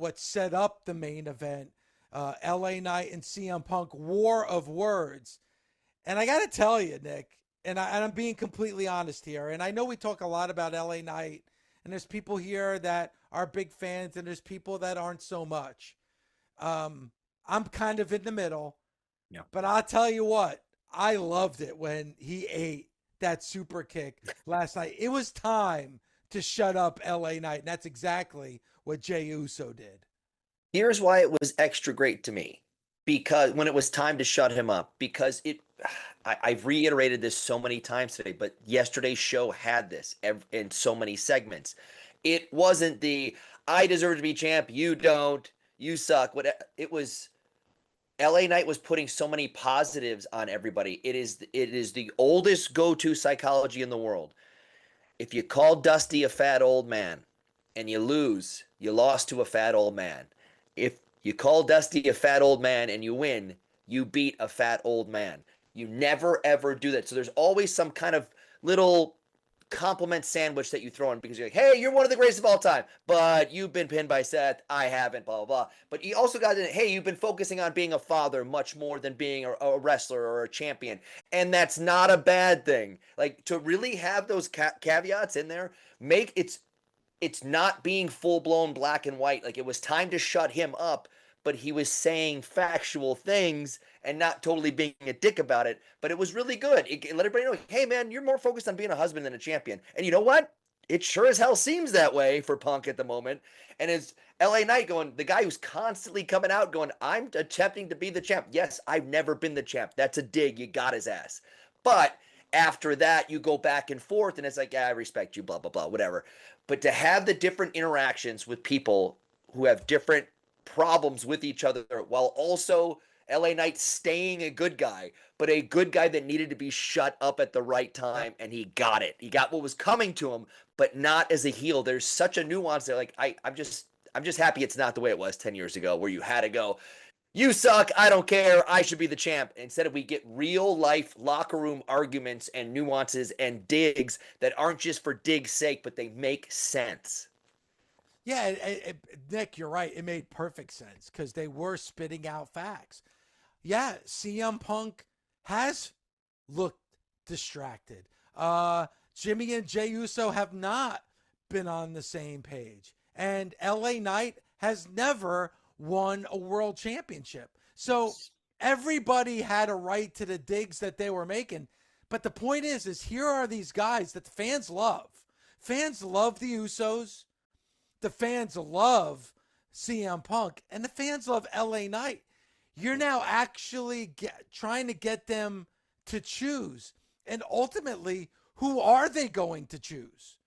what set up the main event, LA Knight and CM Punk, war of words. And I got to tell you, Nick, and I'm being completely honest here, and I know we talk a lot about LA Knight, and there's people here that are big fans, and there's people that aren't so much. I'm kind of in the middle, Yeah. but I'll tell you what, I loved it when he ate that super kick last night. It was time to shut up LA Knight, and that's exactly what Jey Uso did. Here's why it was extra great to me. Because when it was time to shut him up, because I've reiterated this so many times today, but yesterday's show had this in so many segments. It wasn't the I deserve to be champ, you don't, you suck. What it was, LA Knight was putting so many positives on everybody. It is the oldest go-to psychology in the world. If you call Dusty a fat old man and you lose, you lost to a fat old man. If you call Dusty a fat old man and you win, you beat a fat old man. You never ever do that. So there's always some kind of little compliment sandwich that you throw in because you're like, hey, you're one of the greatest of all time, but you've been pinned by Seth. I haven't, blah, blah, blah. But you also got in, hey, you've been focusing on being a father much more than being a wrestler or a champion. And that's not a bad thing. Like to really have those caveats in there, make it's not being full blown black and white. Like it was time to shut him up, but he was saying factual things and not totally being a dick about it. But it was really good. It let everybody know, hey man, you're more focused on being a husband than a champion. And you know what? It sure as hell seems that way for Punk at the moment. And it's LA Knight going, the guy who's constantly coming out going, I'm attempting to be the champ. Yes, I've never been the champ. That's a dig. You got his ass. But after that, you go back and forth, and it's like, yeah, I respect you, blah, blah, blah, whatever. But to have the different interactions with people who have different problems with each other while also LA Knight staying a good guy, but a good guy that needed to be shut up at the right time, and he got it. He got what was coming to him, but not as a heel. There's such a nuance there. Like I'm just happy it's not the way it was 10 years ago where you had to go, you suck, I don't care, I should be the champ. Instead of we get real life locker room arguments and nuances and digs that aren't just for dig's sake, but they make sense. Yeah, Nick, you're right. It made perfect sense because they were spitting out facts. Yeah, CM Punk has looked distracted. Jimmy and Jey Uso have not been on the same page. And LA Knight has never won a world championship. So everybody had a right to the digs that they were making. But the point is here are these guys that the fans love. Fans love the Usos. The fans love CM Punk. And the fans love LA Knight. You're now actually trying to get them to choose. And ultimately, who are they going to choose?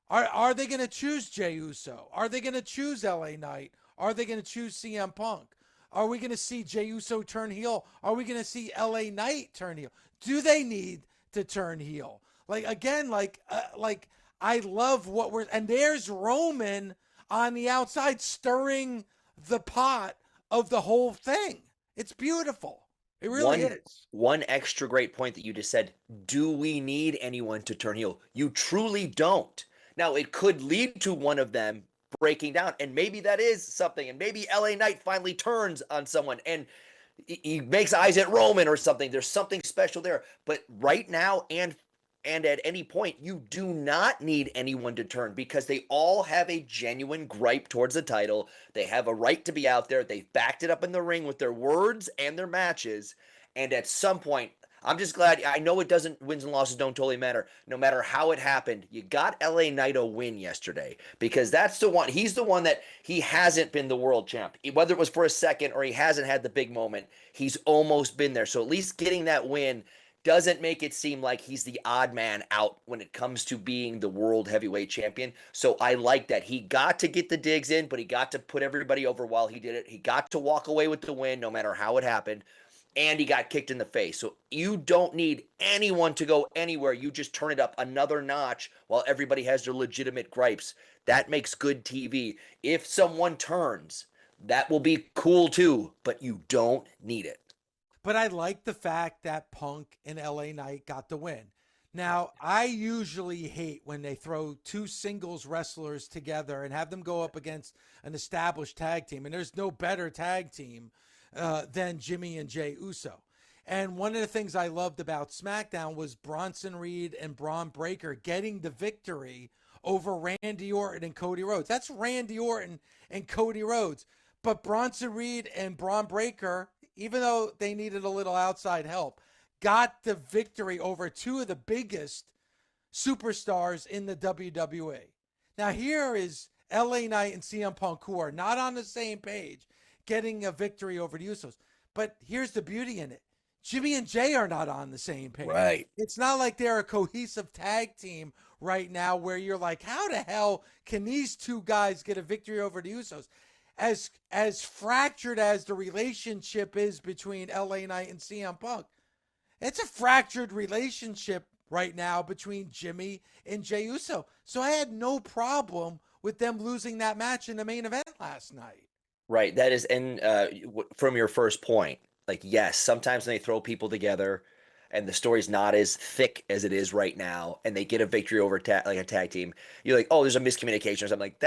Are they going to choose Jey Uso? Are they going to choose LA Knight? Are they going to choose CM Punk? Are we going to see Jey Uso turn heel? Are we going to see LA Knight turn heel? Do they need to turn heel? Like again, like I love what we're and there's Roman on the outside stirring the pot of the whole thing. It's beautiful. It really is. One extra great point that you just said. Do we need anyone to turn heel? You truly don't. Now it could lead to one of them breaking down, and maybe that is something, and maybe LA Knight finally turns on someone and he makes eyes at Roman or something. There's something special there. But right now and at any point, you do not need anyone to turn because they all have a genuine gripe towards the title. They have a right to be out there. They've backed it up in the ring with their words and their matches. And at some point, I'm just glad. I know it doesn't, wins and losses don't totally matter. No matter how it happened, you got LA Knight a win yesterday because that's the one. He's the one that he hasn't been the world champ. Whether it was for a second or he hasn't had the big moment, he's almost been there. So at least getting that win doesn't make it seem like he's the odd man out when it comes to being the world heavyweight champion. So I like that. He got to get the digs in, but he got to put everybody over while he did it. He got to walk away with the win no matter how it happened. And he got kicked in the face. So you don't need anyone to go anywhere. You just turn it up another notch while everybody has their legitimate gripes. That makes good TV. If someone turns, that will be cool too, but you don't need it. But I like the fact that Punk and LA Knight got the win. Now, I usually hate when they throw two singles wrestlers together and have them go up against an established tag team. And there's no better tag team than Jimmy and Jey Uso. And one of the things I loved about SmackDown was Bronson Reed and Braun Breaker getting the victory over Randy Orton and Cody Rhodes. That's Randy Orton and Cody Rhodes. But Bronson Reed and Braun Breaker, even though they needed a little outside help, got the victory over two of the biggest superstars in the WWE. Now, here is LA Knight and CM Punk, who are not on the same page, getting a victory over the Usos. But here's the beauty in it. Jimmy and Jey are not on the same page. Right. It's not like they're a cohesive tag team right now where you're like, how the hell can these two guys get a victory over the Usos? As fractured as the relationship is between LA Knight and CM Punk, it's a fractured relationship right now between Jimmy and Jey Uso. So I had no problem with them losing that match in the main event last night. Right. That is, and from your first point, like, yes, sometimes when they throw people together and the story's not as thick as it is right now, and they get a victory over like a tag team, you're like, oh, there's a miscommunication or something. Like,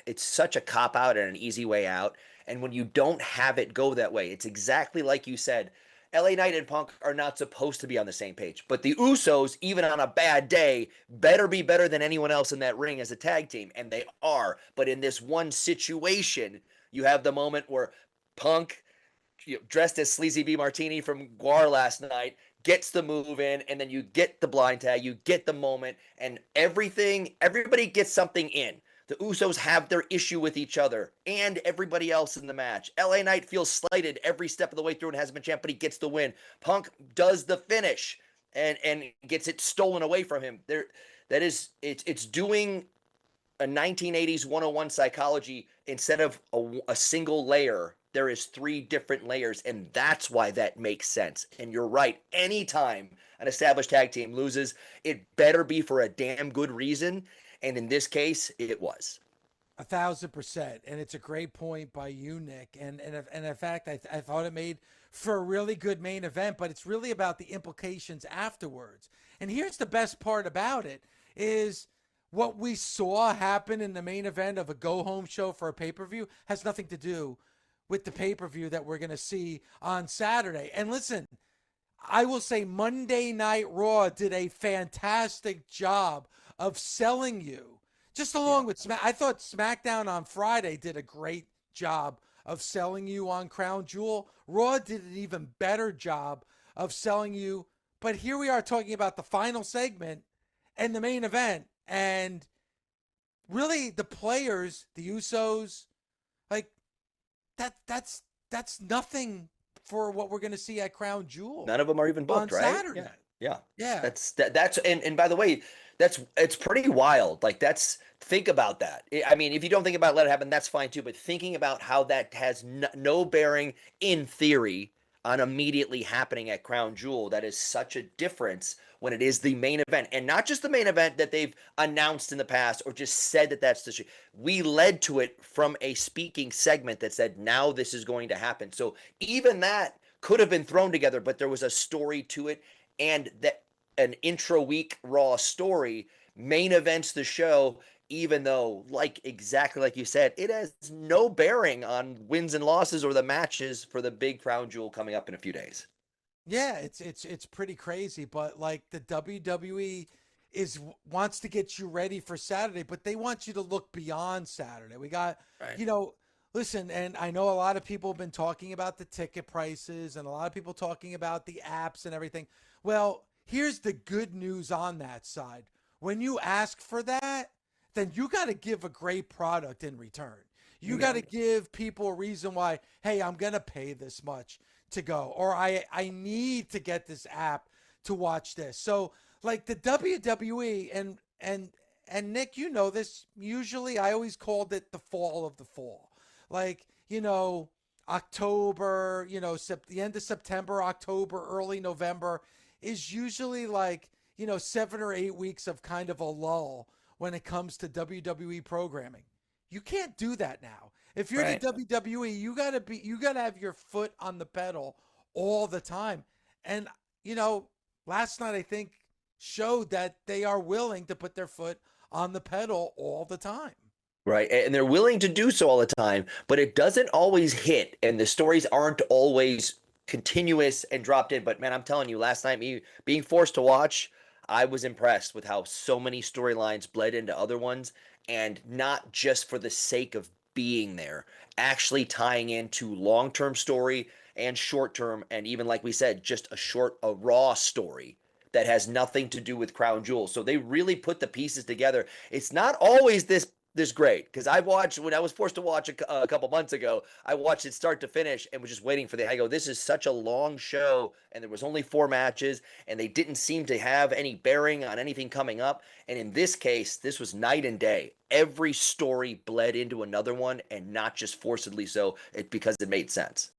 it's such a cop out and an easy way out. And when you don't have it go that way, it's exactly like you said. LA Knight and Punk are not supposed to be on the same page, but the Usos, even on a bad day, better be better than anyone else in that ring as a tag team, and they are. But in this one situation, you have the moment where Punk, dressed as Sleazy B. Martini from Guar last night, gets the move in, and then you get the blind tag, you get the moment, and everybody gets something in. The Usos have their issue with each other and everybody else in the match. LA Knight feels slighted every step of the way through and hasn't been champ, but he gets the win. Punk does the finish and gets it stolen away from him. It's doing a 1980s 101 psychology. Instead of a single layer, there is three different layers, and that's why that makes sense. And you're right. Anytime an established tag team loses, it better be for a damn good reason. And in this case, it was. 1,000%. And it's a great point by you, Nick. And in fact, I thought it made for a really good main event, but it's really about the implications afterwards. And here's the best part about it is what we saw happen in the main event of a go-home show for a pay-per-view has nothing to do with the pay-per-view that we're going to see on Saturday. And listen, I will say Monday Night Raw did a fantastic job of selling you. Just along with I thought SmackDown on Friday did a great job of selling you on Crown Jewel. Raw did an even better job of selling you. But here we are talking about the final segment and the main event. And really the players, the Usos, like that's nothing for what we're going to see at Crown Jewel. None of them are even booked, on right? Saturday. Yeah. That's and by the way, it's pretty wild. Like, think about that. I mean, if you don't think about it, let it happen, that's fine too. But thinking about how that has no bearing in theory on immediately happening at Crown Jewel, that is such a difference when it is the main event, and not just the main event that they've announced in the past or just said that that's the show. We led to it from a speaking segment that said, now this is going to happen. So even that could have been thrown together, but there was a story to it, and that an intra-week Raw story main events the show, even though, exactly like you said, it has no bearing on wins and losses or the matches for the big Crown Jewel coming up in a few days. Yeah, it's pretty crazy, but like the WWE wants to get you ready for Saturday, but they want you to look beyond Saturday. We got, right. Listen, and I know a lot of people have been talking about the ticket prices and a lot of people talking about the apps and everything. Well, here's the good news on that side. When you ask for that, then you got to give a great product in return. You got to give people a reason why, hey, I'm going to pay this much to go, or I need to get this app to watch this. So like the WWE and Nick, you know this, usually I always called it the fall of the fall. Like, October, the end of September, October, early November is usually like, 7 or 8 weeks of kind of a lull when it comes to WWE programming. You can't do that now. If you're right. the WWE, you gotta have your foot on the pedal all the time. And last night I think showed that they are willing to put their foot on the pedal all the time. Right. And they're willing to do so all the time, but it doesn't always hit. And the stories aren't always continuous and dropped in. But man, I'm telling you, last night, me being forced to watch, I was impressed with how so many storylines bled into other ones, and not just for the sake of being there, actually tying into long-term story and short-term, and even like we said, just a raw story that has nothing to do with Crown Jewel. So they really put the pieces together. It's not always this great, because I've watched, when I was forced to watch a couple months ago, I watched it start to finish and was just waiting for I go, this is such a long show, and there was only 4 matches, and they didn't seem to have any bearing on anything coming up. And in this case, this was night and day. Every story bled into another one, and not just forcedly so, because it made sense.